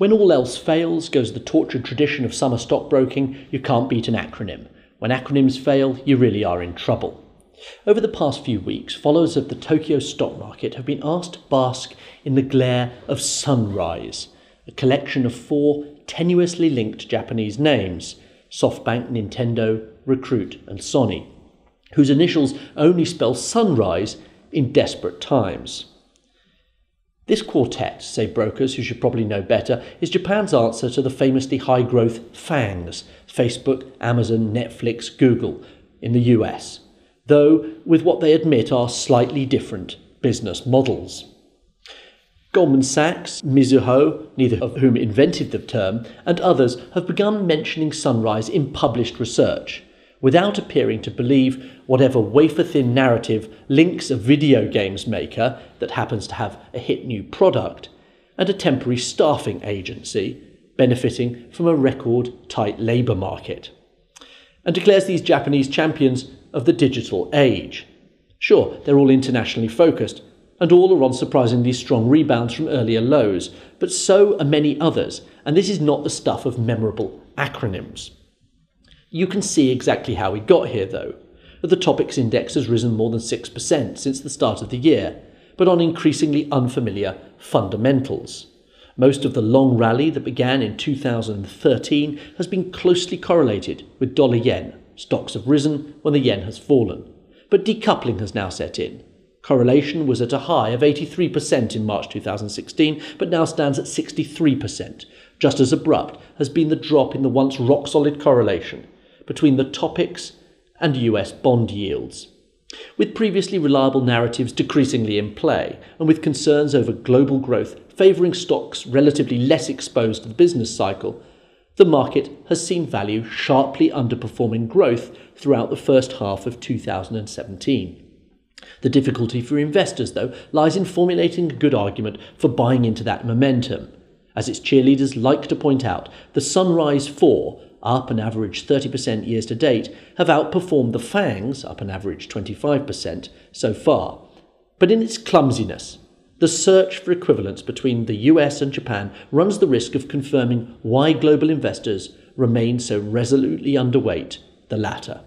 When all else fails, goes the tortured tradition of summer stockbroking, you can't beat an acronym. When acronyms fail, you really are in trouble. Over the past few weeks, followers of the Tokyo stock market have been asked to bask in the glare of Sunrise, a collection of 4 tenuously linked Japanese names: SoftBank, Nintendo, Recruit and Sony, whose initials only spell sunrise in desperate times. This quartet, say brokers who should probably know better, is Japan's answer to the famously high-growth FANGs, Facebook, Amazon, Netflix, Google, in the US, though with what they admit are slightly different business models. Goldman Sachs, Mizuho, neither of whom invented the term, and others have begun mentioning Sunrise in published research, without appearing to believe whatever wafer-thin narrative links a video games maker that happens to have a hit new product and a temporary staffing agency benefiting from a record-tight labour market, and declares these Japanese champions of the digital age. Sure, they're all internationally focused, and all are on surprisingly strong rebounds from earlier lows, but so are many others, and this is not the stuff of memorable acronyms. You can see exactly how we got here, though. The Topics Index has risen more than 6% since the start of the year, but on increasingly unfamiliar fundamentals. Most of the long rally that began in 2013 has been closely correlated with dollar-yen. Stocks have risen when the yen has fallen. But decoupling has now set in. Correlation was at a high of 83% in March 2016, but now stands at 63%. Just as abrupt has been the drop in the once rock-solid correlation between the topics and US bond yields. With previously reliable narratives decreasingly in play, and with concerns over global growth favouring stocks relatively less exposed to the business cycle, the market has seen value sharply underperforming growth throughout the first half of 2017. The difficulty for investors, though, lies in formulating a good argument for buying into that momentum. As its cheerleaders like to point out, the Sunrise 4, up an average 30% years to date, have outperformed the FANGs, up an average 25%, so far. But in its clumsiness, the search for equivalence between the US and Japan runs the risk of confirming why global investors remain so resolutely underweight the latter.